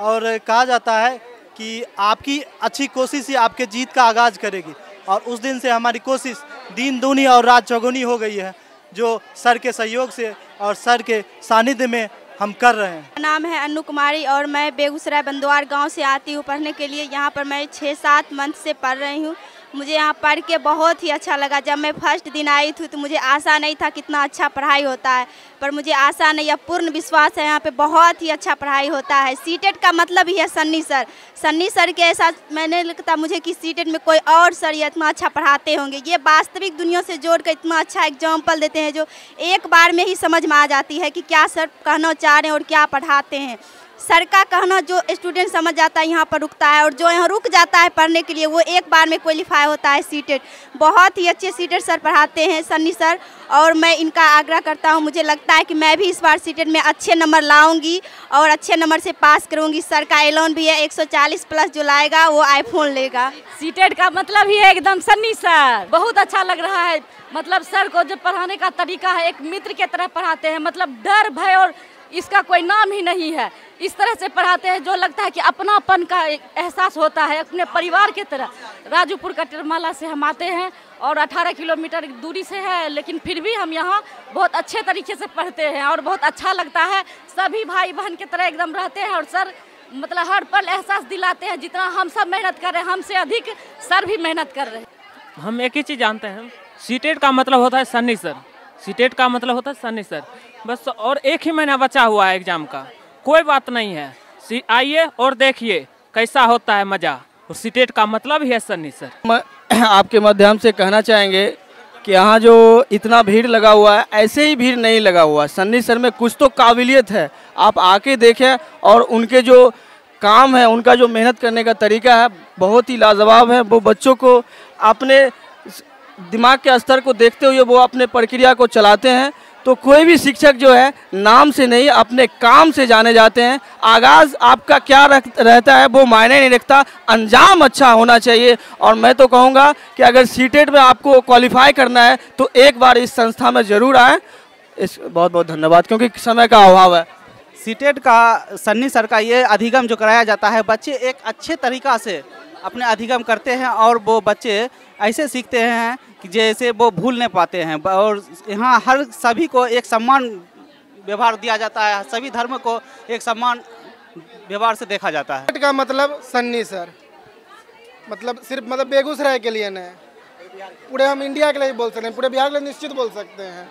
और कहा जाता है कि आपकी अच्छी कोशिश ही आपके जीत का आगाज़ करेगी, और उस दिन से हमारी कोशिश दिन दूनी और रात चौगुनी हो गई है, जो सर के सहयोग से और सर के सानिध्य में हम कर रहे हैं। मेरा नाम है अन्नू कुमारी और मैं बेगूसराय बंदवार गांव से आती हूं पढ़ने के लिए। यहां पर मैं 6-7 मंथ से पढ़ रही हूं। मुझे यहां पढ़ के बहुत ही अच्छा लगा। जब मैं फर्स्ट दिन आई थी तो मुझे आशा नहीं था कितना अच्छा पढ़ाई होता है, पर मुझे आशा नहीं है, पूर्ण विश्वास है यहाँ पे बहुत ही अच्छा पढ़ाई होता है। सीटेट का मतलब ही है सन्नी सर। सन्नी सर के ऐसा मैंने लगता मुझे कि सीटेट में कोई और सर ये इतना अच्छा पढ़ाते होंगे। ये वास्तविक दुनिया से जोड़ कर इतना अच्छा एग्जाम्पल देते हैं जो एक बार में ही समझ में आ जाती है कि क्या सर कहना चाह रहे हैं और क्या पढ़ाते हैं। सर का कहना जो स्टूडेंट समझ जाता है यहाँ पर रुकता है, और जो यहाँ रुक जाता है पढ़ने के लिए वो एक बार में क्वालिफाई होता है। सीटेट बहुत ही अच्छे सीटेट सर पढ़ाते हैं सन्नी सर, और मैं इनका आग्रह करता हूँ। मुझे लगता है कि मैं भी इस बार सीटेट में अच्छे नंबर लाऊंगी और अच्छे नंबर से पास करूँगी। सर का ऐलान भी है 140+ जो लाएगा वो आईफोन लेगा। सीटेट का मतलब ही है एकदम सन्नी सर। बहुत अच्छा लग रहा है, मतलब सर को जो पढ़ाने का तरीका है एक मित्र की तरह पढ़ाते हैं, मतलब डर भय और इसका कोई नाम ही नहीं है। इस तरह से पढ़ाते हैं जो लगता है कि अपनापन का एहसास होता है, अपने परिवार की तरह। राजूपुर कटरमाला से हम आते हैं और 18 किलोमीटर दूरी से है, लेकिन फिर भी हम यहाँ बहुत अच्छे तरीके से पढ़ते हैं और बहुत अच्छा लगता है। सभी भाई बहन की तरह एकदम रहते हैं और सर मतलब हर पल एहसास दिलाते हैं, जितना हम सब मेहनत कर रहे हैं हमसे अधिक सर भी मेहनत कर रहे हैं। हम एक ही चीज़ जानते हैं, सीटेट का मतलब होता है सन्नी सर, सीटेट का मतलब होता है सन्नी सर बस। और एक ही महीना बचा हुआ है एग्जाम का, कोई बात नहीं है, आइए और देखिए कैसा होता है मज़ा। और सीटेट का मतलब ही है सन्नी सर। आपके माध्यम से कहना चाहेंगे कि यहाँ जो इतना भीड़ लगा हुआ है, ऐसे ही भीड़ नहीं लगा हुआ। सन्नी सर में कुछ तो काबिलियत है, आप आके देखें। और उनके जो काम है, उनका जो मेहनत करने का तरीका है बहुत ही लाजवाब है। वो बच्चों को अपने दिमाग के स्तर को देखते हुए वो अपने प्रक्रिया को चलाते हैं। तो कोई भी शिक्षक जो है नाम से नहीं अपने काम से जाने जाते हैं। आगाज़ आपका क्या रहता है वो मायने नहीं रखता, अंजाम अच्छा होना चाहिए। और मैं तो कहूँगा कि अगर सीटेट में आपको क्वालिफाई करना है तो एक बार इस संस्था में ज़रूर आएँ। इस बहुत बहुत धन्यवाद, क्योंकि समय का अभाव है। सीटेट का सन्नी सर का ये अधिगम जो कराया जाता है, बच्चे एक अच्छे तरीक़ा से अपने अधिगम करते हैं और वो बच्चे ऐसे सीखते हैं कि जैसे वो भूल नहीं पाते हैं। और यहाँ हर सभी को एक सम्मान व्यवहार दिया जाता है, सभी धर्म को एक सम्मान व्यवहार से देखा जाता है। का मतलब सन्नी सर, मतलब सिर्फ मतलब बेगूसराय के लिए नहीं, पूरे हम इंडिया के लिए बोल सकते हैं, पूरे बिहार के लिए निश्चित बोल सकते हैं।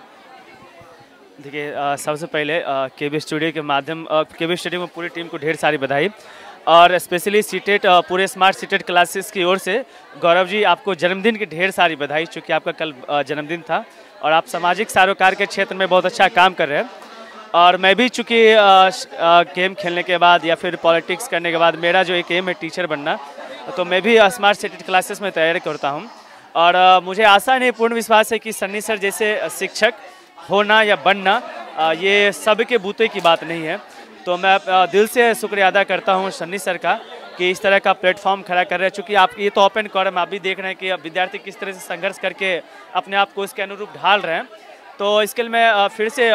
देखिए, सबसे पहले केबी स्टूडियो के माध्यम केबी स्टूडियो में पूरी टीम को ढेर सारी बधाई। और स्पेशली सीटेट पूरे स्मार्ट सीटेट क्लासेस की ओर से गौरव जी आपको जन्मदिन की ढेर सारी बधाई, चूँकि आपका कल जन्मदिन था और आप सामाजिक सरोकार के क्षेत्र में बहुत अच्छा काम कर रहे हैं। और मैं भी चूँकि गेम खेलने के बाद या फिर पॉलिटिक्स करने के बाद मेरा जो एक एम है टीचर बनना, तो मैं भी स्मार्ट सीटेट क्लासेस में तैयारी करता हूँ। और मुझे आशा नहीं, पूर्ण विश्वास है कि सन्नी सर जैसे शिक्षक होना या बनना ये सबके बूते की बात नहीं है। तो मैं दिल से शुक्रिया अदा करता हूँ सन्नी सर का कि इस तरह का प्लेटफॉर्म खड़ा कर रहे हैं। चूँकि आप ये तो ओपन कॉरम आप भी देख रहे हैं कि विद्यार्थी किस तरह से संघर्ष करके अपने आप को इसके अनुरूप ढाल रहे हैं। तो इसके लिए मैं फिर से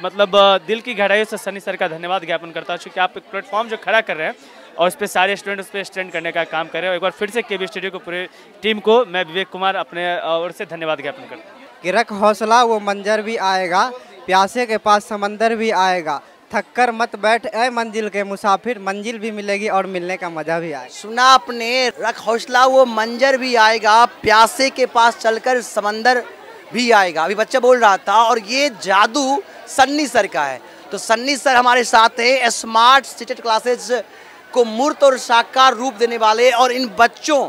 मतलब दिल की गहराइयों से सन्नी सर का धन्यवाद ज्ञापन करता हूँ, क्योंकि आप एक प्लेटफॉर्म जो खड़ा कर रहे हैं और उस पर सारे स्टूडेंट उस पर स्टैंड करने का काम कर रहे हैं। एक बार फिर से केबी स्टूडियो को पूरी टीम को मैं विवेक कुमार अपने ओर से धन्यवाद ज्ञापन करता हूँ। कि रख हौसला वो मंजर भी आएगा, प्यासे के पास समंदर भी आएगा, थक कर मत बैठ ऐ मंजिल के मुसाफिर, मंजिल भी मिलेगी और मिलने का मजा भी आएगा। सुना आपने, रख हौसला वो मंजर भी आएगा, प्यासे के पास चलकर समंदर भी आएगा। अभी बच्चा बोल रहा था और ये जादू सन्नी सर का है। तो सन्नी सर हमारे साथ हैं, स्मार्ट सीटेट क्लासेस को मूर्त और साकार रूप देने वाले और इन बच्चों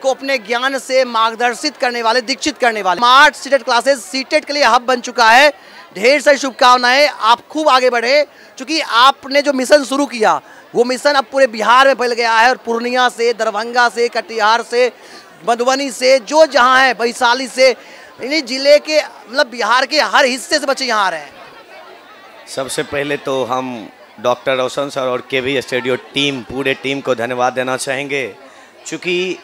को अपने ज्ञान से मार्गदर्शित करने वाले, दीक्षित करने वाले। स्मार्ट सीटेट क्लासेस सीटेट के लिए हब बन चुका है। ढेर सारी शुभकामनाएं, आप खूब आगे बढ़े, क्योंकि आपने जो मिशन शुरू किया वो मिशन अब पूरे बिहार में फैल गया है। और पूर्णिया से, दरभंगा से, कटिहार से, मधुबनी से, जो जहाँ है, वैशाली से, इन्हीं जिले के मतलब बिहार के हर हिस्से से बच्चे यहाँ आ रहे हैं। सबसे पहले तो हम डॉक्टर रोशन सर और केबी स्टूडियो टीम, पूरे टीम को धन्यवाद देना चाहेंगे, क्योंकि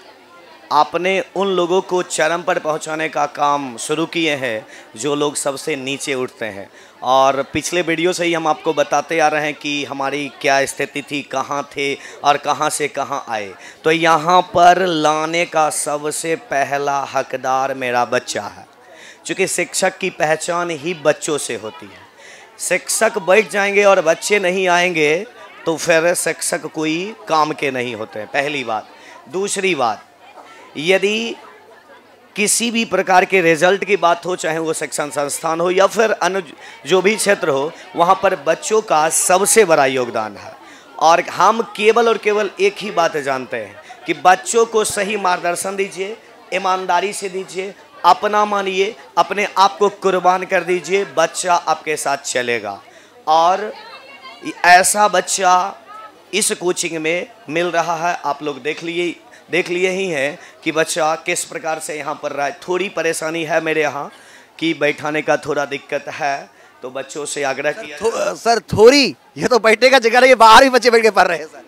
आपने उन लोगों को चरम पर पहुंचाने का काम शुरू किए हैं जो लोग सबसे नीचे उठते हैं। और पिछले वीडियो से ही हम आपको बताते आ रहे हैं कि हमारी क्या स्थिति थी, कहाँ थे और कहाँ से कहाँ आए। तो यहाँ पर लाने का सबसे पहला हकदार मेरा बच्चा है, क्योंकि शिक्षक की पहचान ही बच्चों से होती है। शिक्षक बैठ जाएंगे और बच्चे नहीं आएंगे तो फिर शिक्षक कोई काम के नहीं होते हैं, पहली बात। दूसरी बात, यदि किसी भी प्रकार के रिजल्ट की बात हो, चाहे वो शिक्षण संस्थान हो या फिर अन्य जो भी क्षेत्र हो, वहाँ पर बच्चों का सबसे बड़ा योगदान है। और हम केवल और केवल एक ही बात जानते हैं कि बच्चों को सही मार्गदर्शन दीजिए, ईमानदारी से दीजिए, अपना मानिए, अपने आप को कुर्बान कर दीजिए, बच्चा आपके साथ चलेगा। और ऐसा बच्चा इस कोचिंग में मिल रहा है। आप लोग देख लिए ही हैं कि बच्चा किस प्रकार से यहाँ पर रहा है। थोड़ी परेशानी है मेरे यहाँ कि बैठाने का थोड़ा दिक्कत है, तो बच्चों से आग्रह किया सर थोड़ी, ये तो बैठने का जगह नहीं, बाहर ही बच्चे बैठ के पढ़ रहे हैं सर।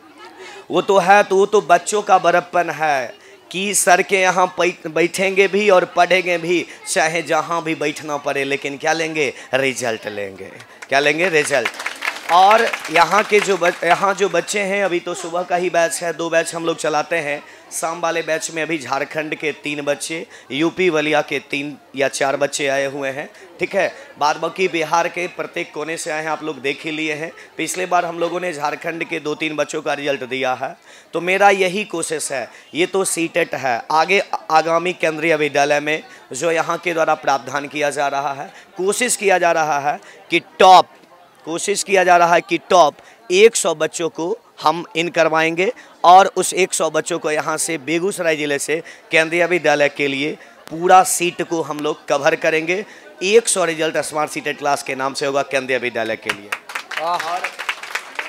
वो तो है, तो वो तो बच्चों का बड़प्पन है कि सर के यहाँ बैठेंगे भी और पढ़ेंगे भी, चाहे जहाँ भी बैठना पड़े, लेकिन क्या लेंगे? रिजल्ट लेंगे। क्या लेंगे? रिजल्ट। और यहाँ जो बच्चे हैं, अभी तो सुबह का ही बैच है, 2 बैच हम लोग चलाते हैं। शाम वाले बैच में अभी झारखंड के 3 बच्चे, यूपी बलिया के 3 या 4 बच्चे आए हुए हैं, ठीक है। बाद बाकी बिहार के प्रत्येक कोने से आए हैं, आप लोग देख ही लिए हैं। पिछले बार हम लोगों ने झारखंड के 2-3 बच्चों का रिजल्ट दिया है। तो मेरा यही कोशिश है, ये तो सीटेट है, आगे आगामी केंद्रीय विद्यालय में जो यहाँ के द्वारा प्रावधान किया जा रहा है, कोशिश किया जा रहा है कि टॉप 100 बच्चों को हम इन करवाएंगे और उस 100 बच्चों को यहाँ से बेगूसराय ज़िले से केंद्रीय विद्यालय के लिए पूरा सीट को हम लोग कवर करेंगे। 100 रिजल्ट स्मार्ट सीटेड क्लास के नाम से होगा केंद्रीय विद्यालय के लिए। और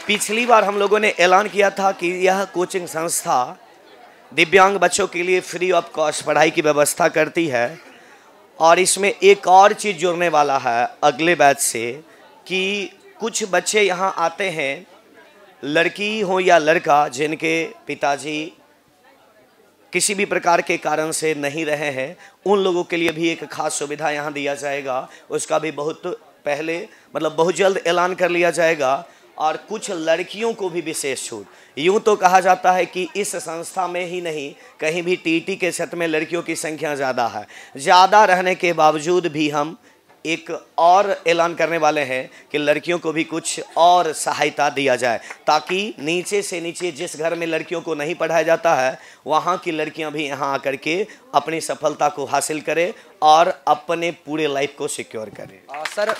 पिछली बार हम लोगों ने ऐलान किया था कि यह कोचिंग संस्था दिव्यांग बच्चों के लिए फ्री ऑफ कॉस्ट पढ़ाई की व्यवस्था करती है। और इसमें एक और चीज़ जुड़ने वाला है अगले बैच से कि कुछ बच्चे यहाँ आते हैं, लड़की हो या लड़का, जिनके पिताजी किसी भी प्रकार के कारण से नहीं रहे हैं, उन लोगों के लिए भी एक खास सुविधा यहाँ दिया जाएगा। उसका भी बहुत जल्द ऐलान कर लिया जाएगा। और कुछ लड़कियों को भी विशेष छूट। यूँ तो कहा जाता है कि इस संस्था में ही नहीं, कहीं भी टीटी के क्षेत्र में लड़कियों की संख्या ज़्यादा है। ज़्यादा रहने के बावजूद भी हम एक और ऐलान करने वाले हैं कि लड़कियों को भी कुछ और सहायता दिया जाए, ताकि नीचे से नीचे जिस घर में लड़कियों को नहीं पढ़ाया जाता है, वहाँ की लड़कियाँ भी यहाँ आकर के अपनी सफलता को हासिल करें और अपने पूरे लाइफ को सिक्योर करें। सर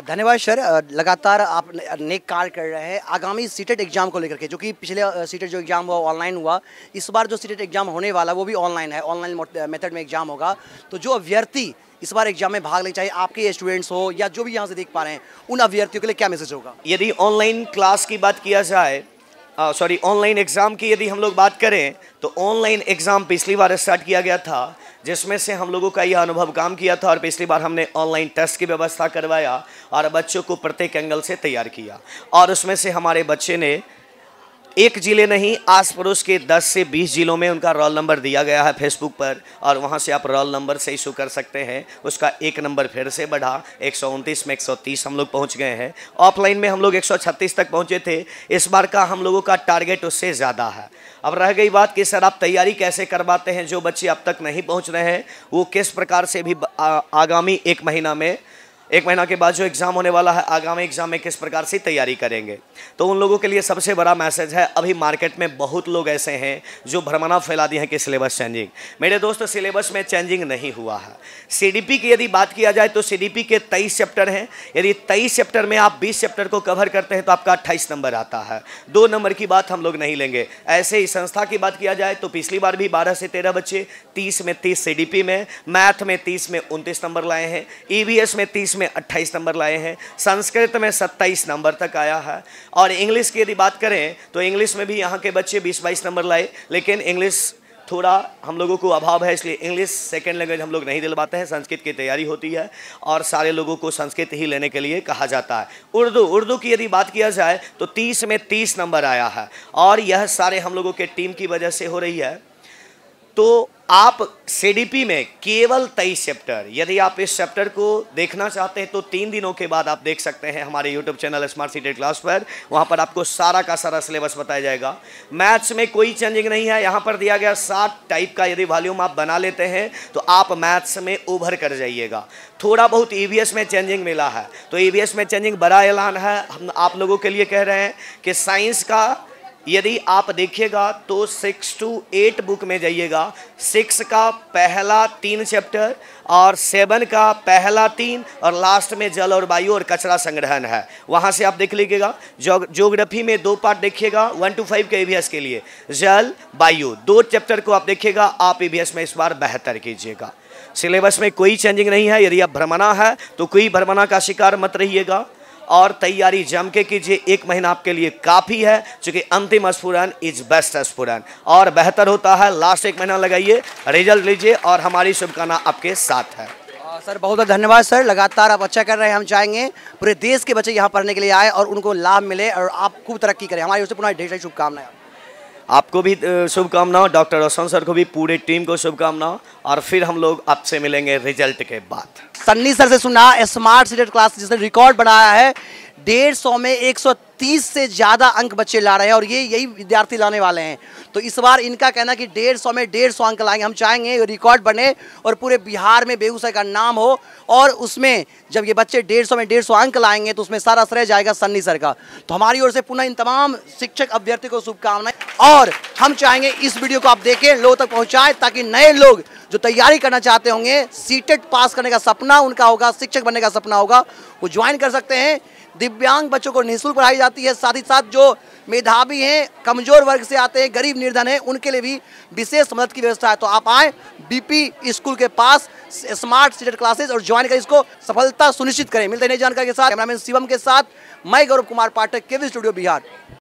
धन्यवाद सर। लगातार आप नेक कार्य कर रहे हैं। आगामी सीटेट एग्जाम को लेकर के, जो कि पिछले सीटेट जो एग्जाम हुआ ऑनलाइन हुआ, इस बार जो सीटेट एग्जाम होने वाला वो भी ऑनलाइन है, ऑनलाइन मेथड में एग्जाम होगा। तो जो अभ्यर्थी इस बार एग्जाम में भाग ले, चाहे आपके स्टूडेंट्स हो या जो भी यहाँ से देख पा रहे हैं, उन अभ्यर्थियों के लिए क्या मैसेज होगा? यदि ऑनलाइन क्लास की बात किया जाए, ऑनलाइन एग्ज़ाम की यदि हम लोग बात करें, तो ऑनलाइन एग्ज़ाम पिछली बार स्टार्ट किया गया था, जिसमें से हम लोगों का यह अनुभव काम किया था। और पिछली बार हमने ऑनलाइन टेस्ट की व्यवस्था करवाया और बच्चों को प्रत्येक एंगल से तैयार किया। और उसमें से हमारे बच्चे ने एक जिले नहीं, आस पड़ोस के 10 से 20 जिलों में उनका रोल नंबर दिया गया है फेसबुक पर, और वहां से आप रोल नंबर से इशू कर सकते हैं। उसका 1 नंबर फिर से बढ़ा, 129 में 130 हम लोग पहुंच गए हैं। ऑफलाइन में हम लोग 136 तक पहुंचे थे। इस बार का हम लोगों का टारगेट उससे ज़्यादा है। अब रह गई बात कि सर आप तैयारी कैसे करवाते हैं, जो बच्चे अब तक नहीं पहुँच रहे हैं, वो किस प्रकार से भी आगामी 1 महीना के बाद जो एग्ज़ाम होने वाला है, आगामी एग्ज़ाम में किस प्रकार से तैयारी करेंगे। तो उन लोगों के लिए सबसे बड़ा मैसेज है, अभी मार्केट में बहुत लोग ऐसे हैं जो भ्रमणा फैला दिए हैं कि सिलेबस चेंजिंग। मेरे दोस्त, सिलेबस में चेंजिंग नहीं हुआ है। सीडीपी की यदि बात किया जाए तो सीडीपी के 23 चैप्टर हैं। यदि 23 चैप्टर में आप 20 चैप्टर को कवर करते हैं तो आपका 28 नंबर आता है। 2 नंबर की बात हम लोग नहीं लेंगे। ऐसे ही संस्था की बात किया जाए तो पिछली बार भी 12 से 13 बच्चे 30 में 30 सीडीपी में, मैथ में 30 में 29 नंबर लाए हैं, ईवीएस में 30 में 28 नंबर लाए हैं, संस्कृत में 27 नंबर तक आया है। और इंग्लिश की यदि बात करें तो इंग्लिश में भी यहाँ के बच्चे 20-22 नंबर लाए, लेकिन इंग्लिश थोड़ा हम लोगों को अभाव है, इसलिए इंग्लिश सेकेंड लैंग्वेज हम लोग नहीं दिलवाते हैं। संस्कृत की तैयारी होती है और सारे लोगों को संस्कृत ही लेने के लिए कहा जाता है। उर्दू की यदि बात किया जाए तो 30 में 30 नंबर आया है, और यह सारे हम लोगों के टीम की वजह से हो रही है। तो आप सीडीपी में केवल 23 चैप्टर, यदि आप इस चैप्टर को देखना चाहते हैं तो 3 दिनों के बाद आप देख सकते हैं हमारे YouTube channel smart seated class पर। वहां पर आपको सारा का सारा सिलेबस बताया जाएगा। मैथ्स में कोई चेंजिंग नहीं है। यहाँ पर दिया गया 7 टाइप का यदि वॉल्यूम आप बना लेते हैं तो आप मैथ्स में ओवर कर जाइएगा। थोड़ा बहुत ईवीएस में चेंजिंग मिला है, तो ईवीएस में चेंजिंग बड़ा ऐलान है। हम आप लोगों के लिए कह रहे हैं कि साइंस का यदि आप देखिएगा तो 6 to 8 बुक में जाइएगा। 6 का पहला 3 चैप्टर और 7 का पहला 3 और लास्ट में जल और वायु और कचरा संग्रहण है, वहाँ से आप देख लीजिएगा। ज्योग्राफी में 2 पार्ट देखिएगा 1 to 5 के ईवीएस के लिए, जल वायु 2 चैप्टर को आप देखिएगा। आप ईवीएस में इस बार बेहतर कीजिएगा। सिलेबस में कोई चेंजिंग नहीं है। यदि आप भ्रमणा है तो कोई भ्रमणा का शिकार मत रहिएगा और तैयारी जम के कीजिए। 1 महीना आपके लिए काफ़ी है, क्योंकि अंतिम स्फुरन इज बेस्ट स्फुरन, और बेहतर होता है। लास्ट 1 महीना लगाइए, रिजल्ट लीजिए, और हमारी शुभकामना आपके साथ है। सर बहुत बहुत धन्यवाद सर, लगातार आप अच्छा कर रहे हैं। हम चाहेंगे पूरे देश के बच्चे यहाँ पढ़ने के लिए आए और उनको लाभ मिले और आप खूब तरक्की करें। हमारी ओर से पुनः ढेर सारी शुभकामनाएं। आपको भी शुभकामनाएं, डॉक्टर रोशन सर को भी, पूरे टीम को शुभकामनाएं। और फिर हम लोग आपसे मिलेंगे रिजल्ट के बाद। सन्नी सर से सुना स्मार्ट सीटेट क्लास जिसने रिकॉर्ड बनाया है, 150 में 130 से ज़्यादा अंक बच्चे ला रहे हैं और ये यही विद्यार्थी लाने वाले हैं। तो इस बार इनका कहना कि 150 में 150 अंक लाएंगे। हम चाहेंगे ये रिकॉर्ड बने और पूरे बिहार में बेगूसराय का नाम हो, और उसमें जब ये बच्चे 150 में 150 अंक लाएंगे तो उसमें सारा श्रेय जाएगा सन्नी सर का। तो हमारी ओर से पुनः इन तमाम शिक्षक अभ्यर्थी को शुभकामनाएं। और हम चाहेंगे इस वीडियो को आप देखें, लोगों तक पहुँचाएँ, ताकि नए लोग जो तैयारी करना चाहते होंगे, सीटेट पास करने का सपना उनका होगा, शिक्षक बनने का सपना होगा, वो ज्वाइन कर सकते हैं। दिव्यांग बच्चों को निःशुल्क पढ़ाई जाती है, साथ ही साथ जो मेधावी हैं, कमजोर वर्ग से आते हैं, गरीब निर्धन हैं, उनके लिए भी विशेष मदद की व्यवस्था है। तो आप आएँ बीपी स्कूल के पास स्मार्ट सीटेट क्लासेस और ज्वाइन कर इसको सफलता सुनिश्चित करें। मिलते हैं नई जानकारी के साथ। कैमरामैन शिवम के साथ मैं गौरव कुमार पाठक, केवी स्टूडियो बिहार।